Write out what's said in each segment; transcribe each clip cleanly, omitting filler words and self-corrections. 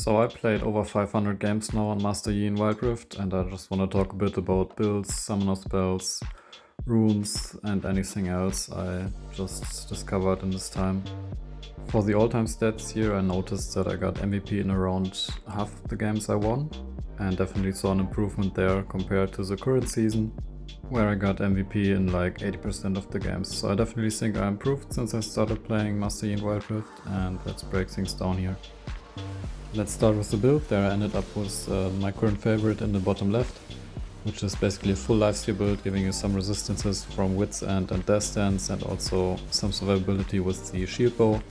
So I played over 500 games now on Master Yi in WildRift, and I just want to talk a bit about builds, summoner spells, runes and anything else I just discovered in this time. For the all-time stats here, I noticed that I got MVP in around half of the games I won, and definitely saw an improvement there compared to the current season, where I got MVP in like 80% of the games. So I definitely think I improved since I started playing Master Yi in WildRift, and let's break things down here. Let's start with the build. There I ended up with my current favorite in the bottom left, which is basically a full lifesteal build, giving you some resistances from Wit's End and Death Stance, and also some survivability with the shield bow.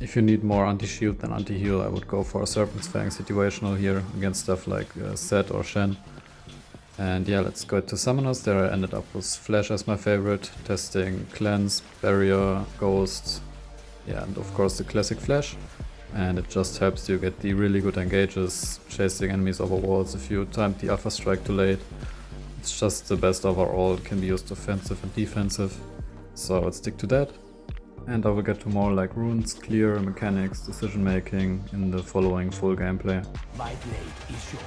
If you need more anti-shield than anti-heal, I would go for a Serpent's Fang situational here against stuff like Set or Shen. And yeah, let's go to summoners. There I ended up with Flash as my favorite, testing Cleanse, Barrier, Ghost, yeah, and of course the classic Flash. And it just helps you get the really good engages, chasing enemies over walls if you time the Alpha Strike too late. It's just the best overall, it can be used offensive and defensive, so I'll stick to that. And I will get to more like runes, clear, mechanics, decision making in the following full gameplay. My blade is yours.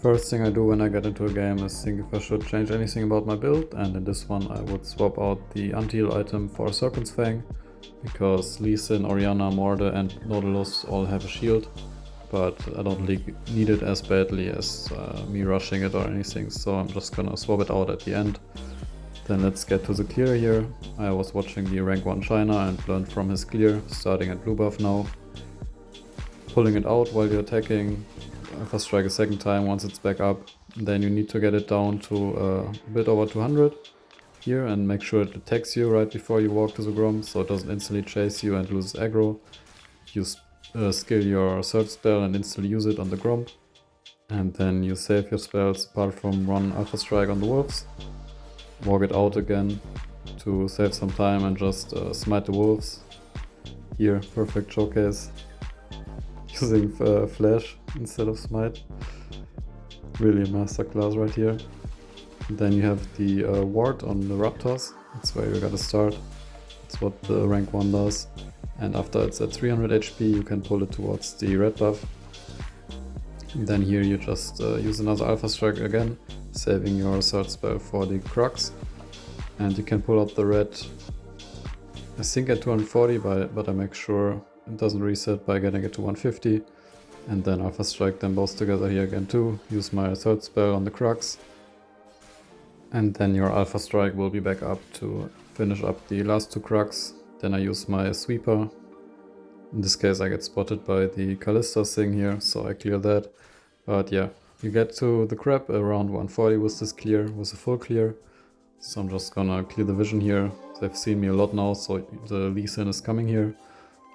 First thing I do when I get into a game is think if I should change anything about my build, and in this one I would swap out the anti-heal item for Serpent's Fang, because Lee Sin, Orianna, Morde and Nautilus all have a shield, but I don't need it as badly as me rushing it or anything, so I'm just gonna swap it out at the end. Then let's get to the clear here. I was watching the rank 1 China and learned from his clear, starting at blue buff now. Pulling it out while you're attacking, Alpha Strike a second time once it's back up. Then you need to get it down to a bit over 200 here and make sure it attacks you right before you walk to the Grom, so it doesn't instantly chase you and loses aggro. You skill your third spell and instantly use it on the Grom. And then you save your spells apart from one Alpha Strike on the wolves. Walk it out again to save some time and just smite the wolves. Here, perfect showcase. Using Flash instead of Smite. Really a masterclass right here. Then you have the ward on the Raptors. That's where you gotta start. That's what the rank 1 does. And after it's at 300 HP you can pull it towards the red buff. And then here you just use another Alpha Strike again, saving your third spell for the Crux. And you can pull out the red, I think at 240, but I make sure it doesn't reset by getting it to 150. And then Alpha Strike them both together here again too. Use my third spell on the Crux. And then your Alpha Strike will be back up to finish up the last two Crux. Then I use my Sweeper. In this case I get spotted by the Callista's thing here, so I clear that. But yeah, you get to the crab around 140 with this clear, with a full clear. So I'm just gonna clear the vision here. They've seen me a lot now, so the Lee Sin is coming here.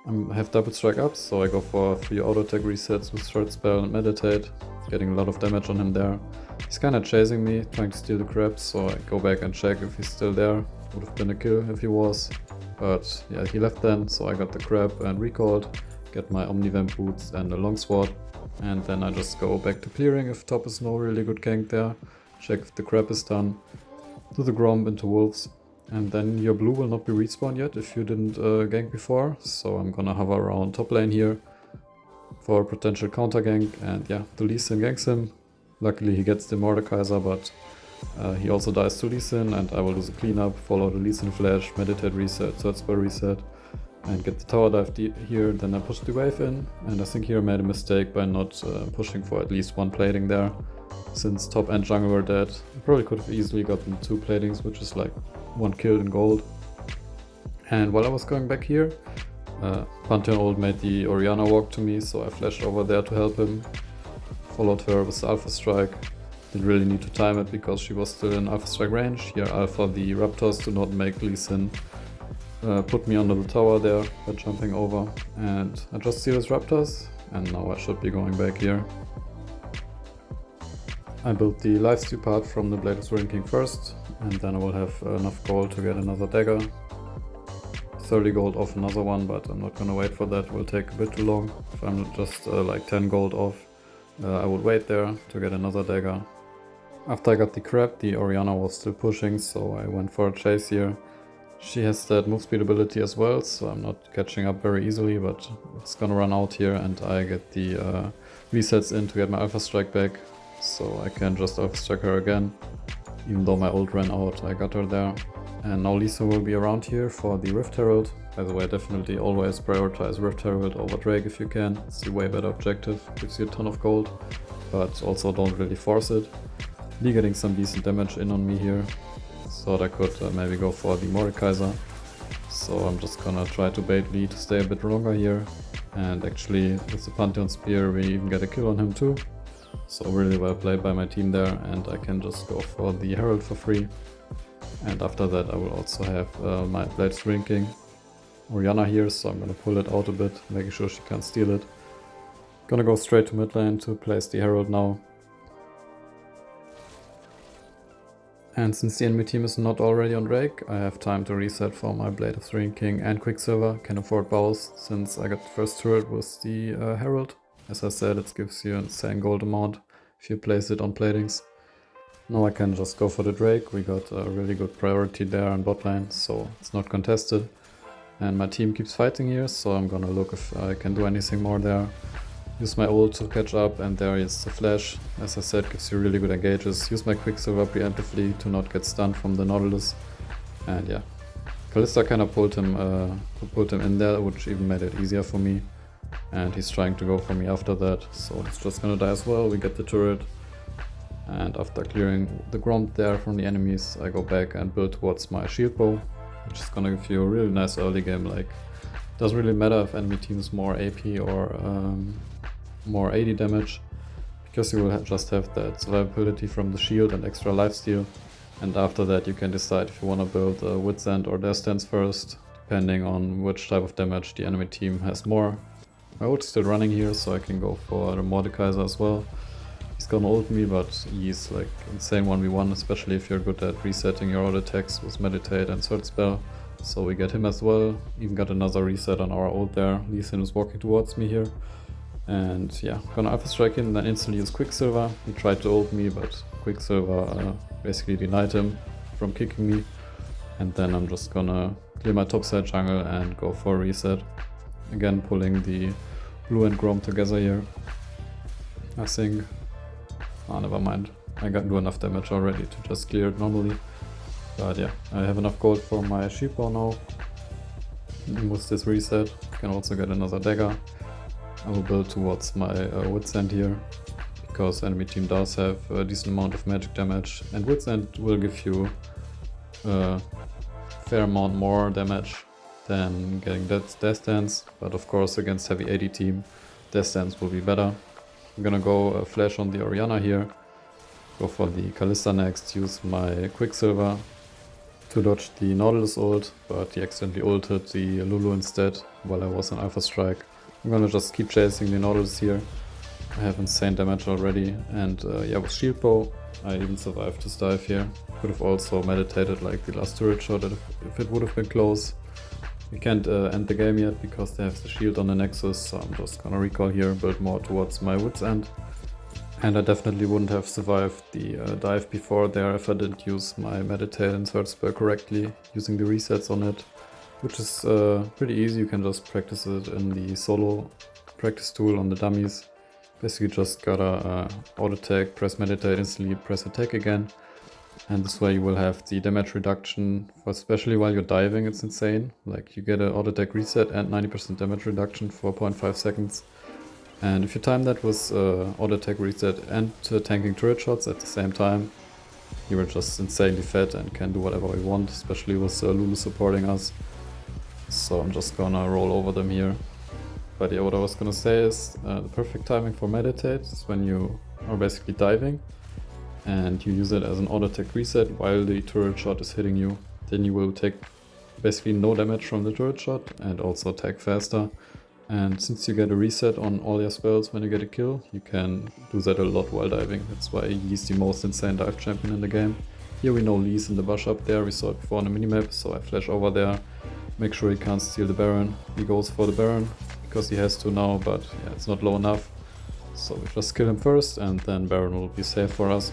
I have double strike up, so I go for 3 auto attack resets with third spell and meditate, getting a lot of damage on him there. He's kinda chasing me, trying to steal the crabs, so I go back and check if he's still there. Would have been a kill if he was, but yeah, he left then, so I got the crab and recalled, get my Omnivamp boots and a longsword, and then I just go back to clearing if top is no really good gank there, check if the crab is done, do the Grom into wolves. And then your blue will not be respawned yet if you didn't gank before, so I'm gonna hover around top lane here for a potential counter gank, and yeah, the Lee Sin ganks him. Luckily he gets the Mordekaiser, but he also dies to Lee Sin, and I will do the cleanup, follow the Lee Sin flash, meditate reset, third spell reset, and get the tower dive here. Then I push the wave in, and I think here I made a mistake by not pushing for at least one plating there. Since top and jungle were dead, I probably could have easily gotten 2 platings, which is like 1 kill in gold. And while I was going back here, Pantheon ult made the Orianna walk to me, so I flashed over there to help him. Followed her with the Alpha Strike. Didn't really need to time it because she was still in Alpha Strike range. Here Alpha the Raptors do not make Lee Sin put me under the tower there by jumping over. And I just steal his Raptors, and now I should be going back here. I built the lifesteal part from the Blade of the Ring King first, and then I will have enough gold to get another dagger. 30 gold off another one, but I'm not gonna wait for that, it will take a bit too long. If I'm just like 10 gold off, I would wait there to get another dagger. After I got the crab, the Orianna was still pushing, so I went for a chase here. She has that move speed ability as well, so I'm not catching up very easily, but it's gonna run out here and I get the resets in to get my Alpha Strike back, so I can just Alpha Strike her again. Even though my ult ran out, I got her there. And now Lisa will be around here for the Rift Herald. By the way, definitely always prioritize Rift Herald over Drake if you can. It's the way better objective, gives you a ton of gold, but also don't really force it. Lee getting some decent damage in on me here. Thought I could maybe go for the Mordekaiser. So I'm just gonna try to bait Lee to stay a bit longer here. And actually with the Pantheon Spear we even get a kill on him too. So really well played by my team there, and I can just go for the Herald for free. And after that I will also have my Blade Shrinking Orianna here, so I'm gonna pull it out a bit, making sure she can't steal it. Gonna go straight to mid lane to place the Herald now. And since the enemy team is not already on Drake, I have time to reset for my Blade of Shrinking and Quicksilver. Can afford bows since I got the first turret with the Herald. As I said, it gives you an insane gold amount if you place it on platings. Now I can just go for the Drake. We got a really good priority there on bot lane, so it's not contested. And my team keeps fighting here, so I'm gonna look if I can do anything more there. Use my ult to catch up, and there is the flash. As I said, gives you really good engages. Use my Quicksilver preemptively to not get stunned from the Nautilus. And yeah, Kalista kind of pulled him in there, which even made it easier for me. And he's trying to go for me after that, so he's just gonna die as well. We get the turret. And after clearing the Gromp there from the enemies, I go back and build towards my shield bow, which is gonna give you a really nice early game. Like, doesn't really matter if enemy team is more AP or more AD damage, because you will just have that survivability from the shield and extra lifesteal. And after that you can decide if you want to build Wit's End or Death Stance first, depending on which type of damage the enemy team has more. My ult is still running here, so I can go for the Mordekaiser as well. He's gonna ult me, but he's like insane 1v1, especially if you're good at resetting your auto attacks with Meditate and Third Spell. So we get him as well. Even got another reset on our ult there. Lee Sin is walking towards me here. And yeah, gonna Alpha Strike him, then instantly use Quicksilver. He tried to ult me, but Quicksilver basically denied him from kicking me. And then I'm just gonna clear my topside jungle and go for a reset. Again, pulling the blue and Grom together here. I think... Ah, never mind. I got do enough damage already to just clear it normally. But yeah, I have enough gold for my sheep bow now. And with this reset, I can also get another dagger. I will build towards my Wit's End here, because enemy team does have a decent amount of magic damage, and Wit's End will give you a fair amount more damage than getting Death Stance, but of course against heavy AD team, Death Stance will be better. I'm gonna go flash on the Orianna here, go for the Kalista next, use my Quicksilver to dodge the Nautilus ult, but he accidentally ulted the Lulu instead while I was on Alpha Strike. I'm gonna just keep chasing the Nautilus here. I have insane damage already, and yeah, with shield bow I even survived this dive here. Could have also meditated like the last turret shot if it would have been close. We can't end the game yet because they have the shield on the Nexus, so I'm just gonna recall here, build more towards my Wit's End. And I definitely wouldn't have survived the dive before there if I didn't use my Meditate and Third Spell correctly, using the resets on it. Which is pretty easy. You can just practice it in the solo practice tool on the dummies. Basically just gotta auto attack, press Meditate, instantly press attack again. And this way you will have the damage reduction, especially while you're diving. It's insane. Like, you get an auto attack reset and 90% damage reduction for 0.5 seconds. And if you time that with auto attack reset and tanking turret shots at the same time, you are just insanely fat and can do whatever we want, especially with Lulu supporting us. So I'm just gonna roll over them here. But yeah, what I was gonna say is the perfect timing for Meditate is when you are basically diving and you use it as an auto attack reset while the turret shot is hitting you. Then you will take basically no damage from the turret shot and also attack faster. And since you get a reset on all your spells when you get a kill, you can do that a lot while diving. That's why he's the most insane dive champion in the game. Here we know Lee's in the bush up there, we saw it before on the minimap, so I flash over there. Make sure he can't steal the Baron. He goes for the Baron, because he has to now, but yeah, it's not low enough. So we just kill him first, and then Baron will be safe for us.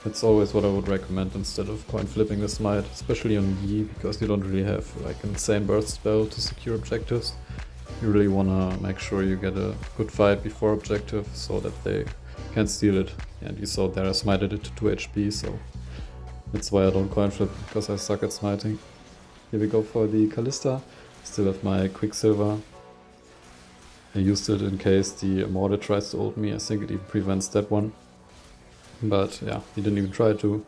That's always what I would recommend instead of coin flipping the smite, especially on Yi, because you don't really have like an insane burst spell to secure objectives. You really wanna make sure you get a good fight before objective so that they can't steal it. And you saw there I smited it to 2 HP, so that's why I don't coin flip, because I suck at smiting. Here we go for the Callista. Still have my Quicksilver. I used it in case the Immortal tries to ult me. I think it even prevents that one. But yeah, he didn't even try to.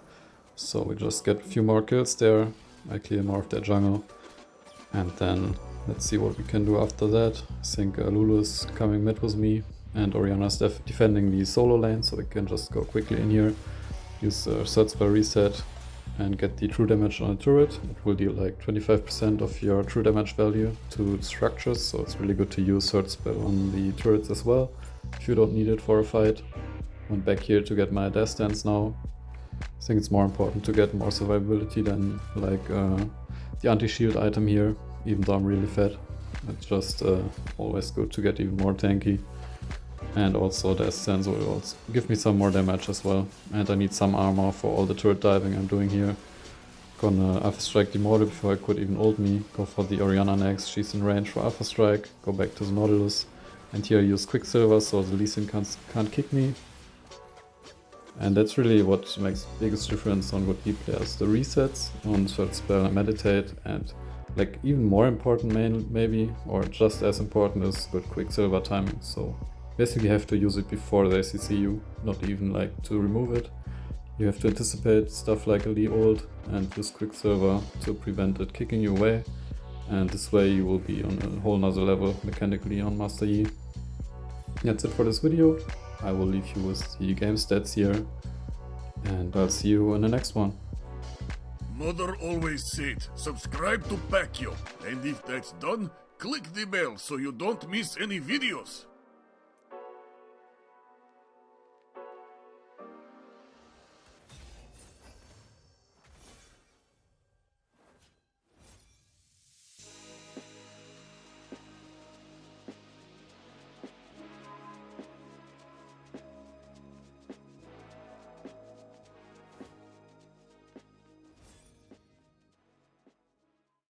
So we just get a few more kills there. I clear more of their jungle. And then let's see what we can do after that. I think Lulu is coming mid with me. And Orianna's defending the solo lane. So we can just go quickly in here. Use third spell reset. And get the true damage on a turret. It will deal like 25% of your true damage value to structures. So it's really good to use third spell on the turrets as well. If you don't need it for a fight. I'm back here to get my death stance now. I think it's more important to get more survivability than like the anti-shield item here, even though I'm really fat. It's just always good to get even more tanky. And also death stance will also give me some more damage as well. And I need some armor for all the turret diving I'm doing here. Gonna Alpha Strike the Immortal before I could even ult me. Go for the Orianna next, she's in range for Alpha Strike. Go back to the Nautilus. And here I use Quicksilver so the Lee Sin can't kick me. And that's really what makes the biggest difference on good B players. The resets on third spell and meditate, and like even more important maybe, or just as important, is good Quicksilver timing. So basically you have to use it before they CC you, not even like to remove it. You have to anticipate stuff like a Lee ult and use Quicksilver to prevent it kicking you away. And this way you will be on a whole nother level mechanically on Master Yi. That's it for this video. I will leave you with the game stats here, and I'll see you in the next one. Mother always said, subscribe to Pecyo, and if that's done, click the bell so you don't miss any videos.